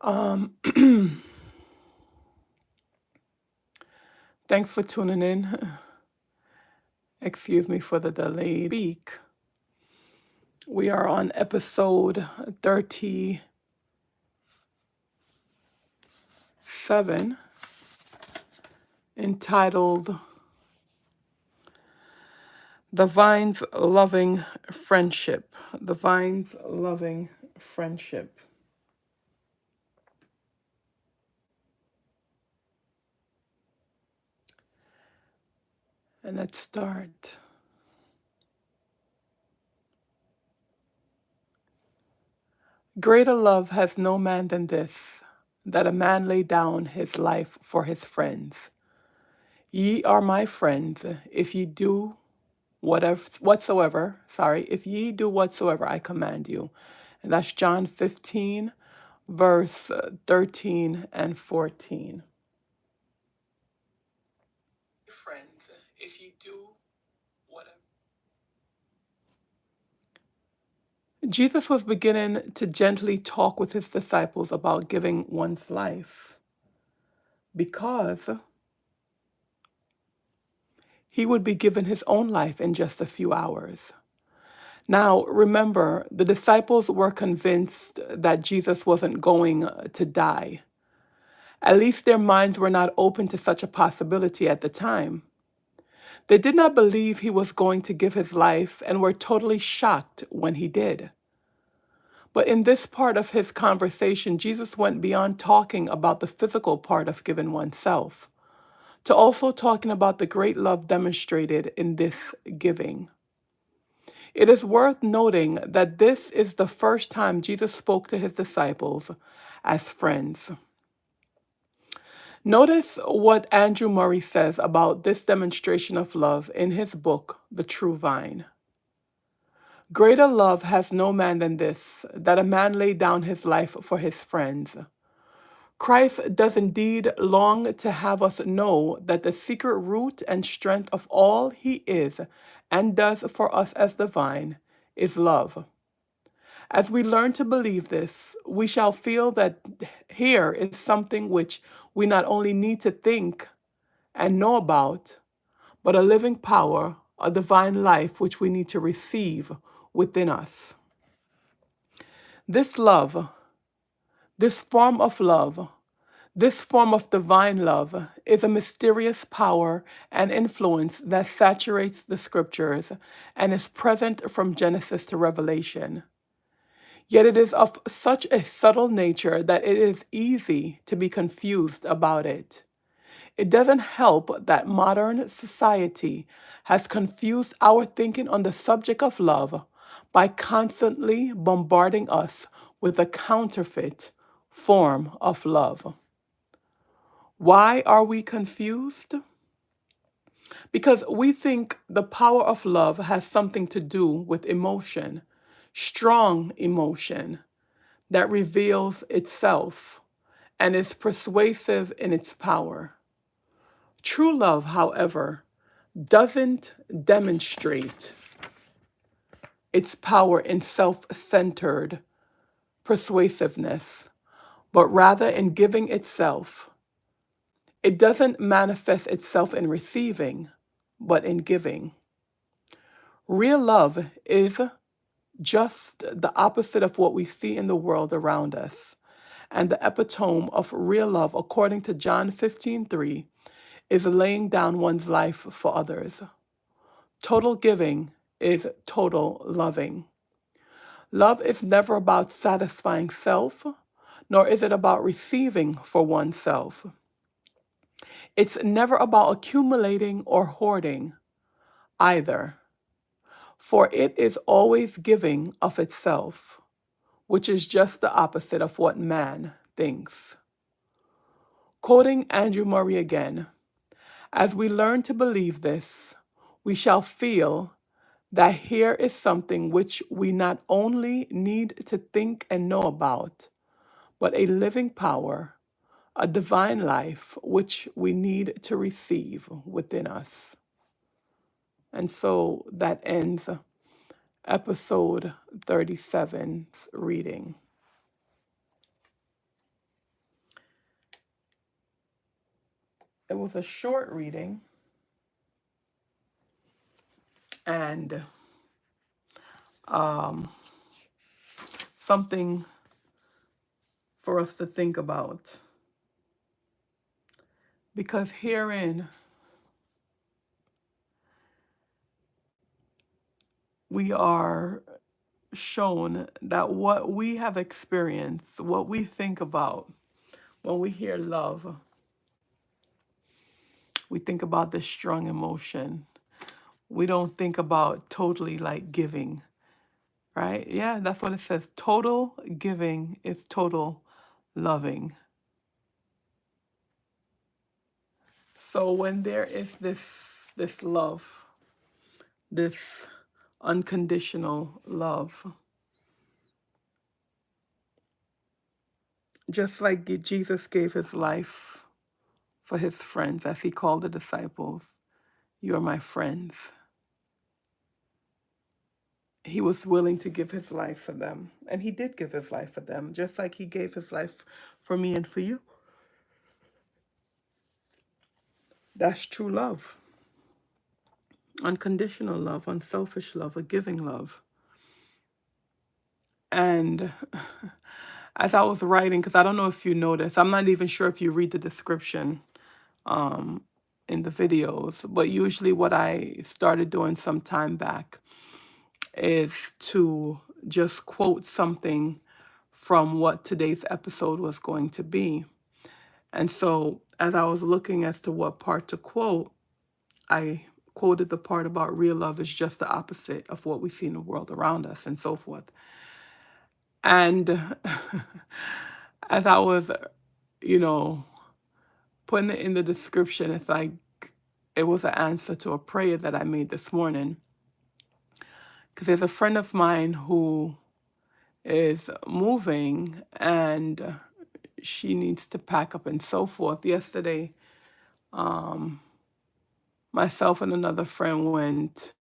Um, Thanks for tuning in. Excuse me for the delayed speak. We are on episode 37, entitled The Vine's Loving Friendship. The Vine's Loving Friendship. And let's start. Greater love has no man than this, that a man lay down his life for his friends. Ye are my friends, if ye do if ye do whatsoever I command you. And that's John 15, verse 13 and 14. Friends, if ye do whatever. Jesus was beginning to gently talk with his disciples about giving one's life because he would be given his own life in just a few hours. Now, remember, the disciples were convinced that Jesus wasn't going to die. At least their minds were not open to such a possibility at the time. They did not believe he was going to give his life and were totally shocked when he did. But in this part of his conversation, Jesus went beyond talking about the physical part of giving oneself to also talking about the great love demonstrated in this giving. It is worth noting that this is the first time Jesus spoke to his disciples as friends. Notice what Andrew Murray says about this demonstration of love in his book, The True Vine. Greater love has no man than this, that a man lay down his life for his friends. Christ does indeed long to have us know that the secret root and strength of all he is and does for us as the vine is love. As we learn to believe this, we shall feel that here is something which we not only need to think and know about, but a living power, a divine life which we need to receive within us. This love, this form of love, this form of divine love is a mysterious power and influence that saturates the scriptures and is present from Genesis to Revelation. Yet it is of such a subtle nature that it is easy to be confused about it. It doesn't help that modern society has confused our thinking on the subject of love by constantly bombarding us with a counterfeit form of love. Why are we confused? Because we think the power of love has something to do with emotion, strong emotion that reveals itself and is persuasive in its power. True love, however, doesn't demonstrate its power in self centered persuasiveness, but rather in giving itself. It doesn't manifest itself in receiving, but in giving. Real love is just the opposite of what we see in the world around us. And the epitome of real love, according to John 15:3, is laying down one's life for others. Total giving is total loving. Love is never about satisfying self, nor is it about receiving for oneself. It's never about accumulating or hoarding either, for it is always giving of itself, which is just the opposite of what man thinks. Quoting Andrew Murray again, as we learn to believe this, we shall feel that here is something which we not only need to think and know about, but a living power, a divine life which we need to receive within us. And so that ends episode 37's reading. It was a short reading and um, something for us to think about. Because herein we are shown that what we have experienced, what we think about when we hear love, we think about this strong emotion. We don't think about totally like giving, right? Yeah, that's what it says. Total giving is total loving. So when there is this love, this unconditional love, just like Jesus gave his life for his friends, as he called the disciples, "You are my friends." He was willing to give his life for them. And he did give his life for them, just like he gave his life for me and for you. That's true love. Unconditional love, unselfish love, a giving love. And as I was writing, because I don't know if you noticed, I'm not even sure if you read the description um, in the videos, but usually what I started doing some time back is to just quote something from what today's episode was going to be. And so as I was looking as to what part to quote, I quoted the part about real love is just the opposite of what we see in the world around us and so forth. And as I was, you know, putting it in the description, it's like it was an answer to a prayer that I made this morning. Because there's a friend of mine who is moving and she needs to pack up and so forth. Yesterday, um, myself and another friend went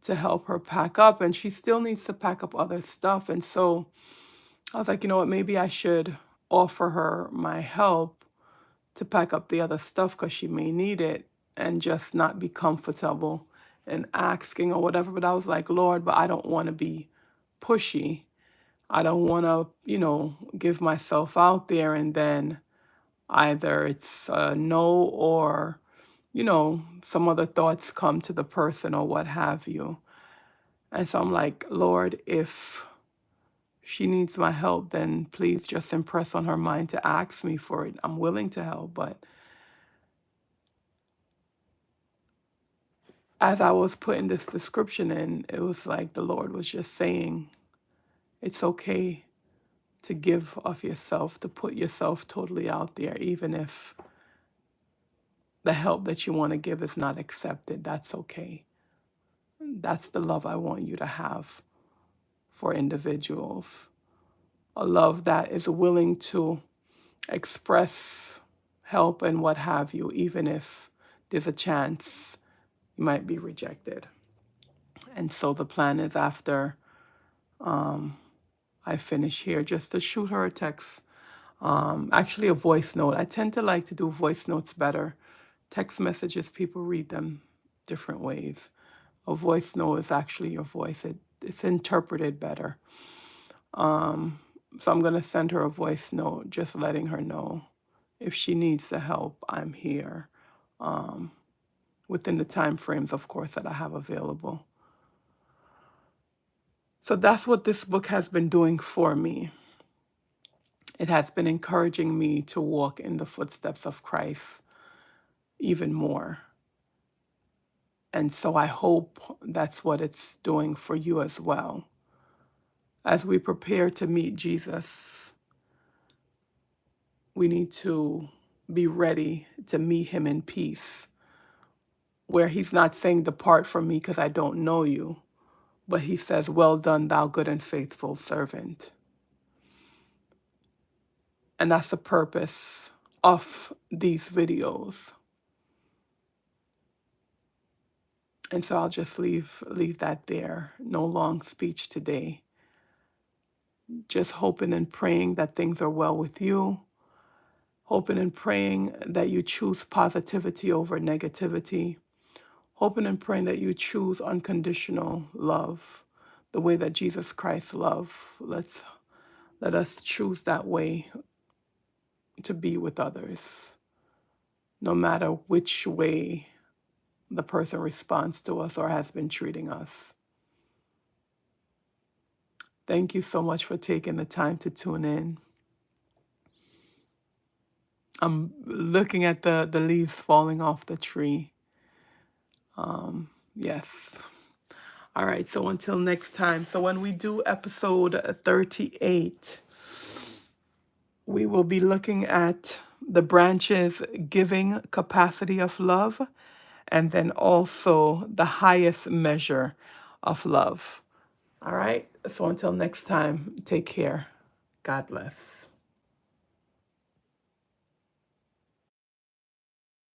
to help her pack up, and she still needs to pack up other stuff. And so I was like, you know what, maybe I should offer her my help to pack up the other stuff because she may need it and just not be comfortable in asking or whatever. But I was like, Lord, but I don't want to be pushy. I don't want to, give myself out there and then either it's a no or, some other thoughts come to the person or what have you. And so I'm like, Lord, if she needs my help, then please just impress on her mind to ask me for it. I'm willing to help. But as I was putting this description in, it was like the Lord was just saying, it's okay to give of yourself, to put yourself totally out there, even if the help that you want to give is not accepted. That's okay. That's the love I want you to have for individuals. A love that is willing to express help and what have you, even if there's a chance you might be rejected. And so the plan is after I finish here, just to shoot her a text, actually a voice note. I tend to like to do voice notes better. Text messages, people read them different ways. A voice note is actually your voice. It's interpreted better. So I'm going to send her a voice note, just letting her know if she needs the help, I'm here, within the time frames, of course, that I have available. So that's what this book has been doing for me. It has been encouraging me to walk in the footsteps of Christ even more. And so I hope that's what it's doing for you as well. As we prepare to meet Jesus, we need to be ready to meet him in peace, where he's not saying, depart from me because I don't know you, but he says, well done, thou good and faithful servant. And that's the purpose of these videos. And so I'll just leave that there. No long speech today. Just hoping and praying that things are well with you. hoping and praying that you choose positivity over negativity, hoping and praying that you choose unconditional love, the way that Jesus Christ loved. Let us choose that way to be with others, no matter which way the person responds to us or has been treating us. Thank you so much for taking the time to tune in. I'm looking at the leaves falling off the tree. Yes. All right. So until next time. So when we do episode 38, we will be looking at the branches giving capacity of love and then also the highest measure of love. All right. So until next time, take care. God bless.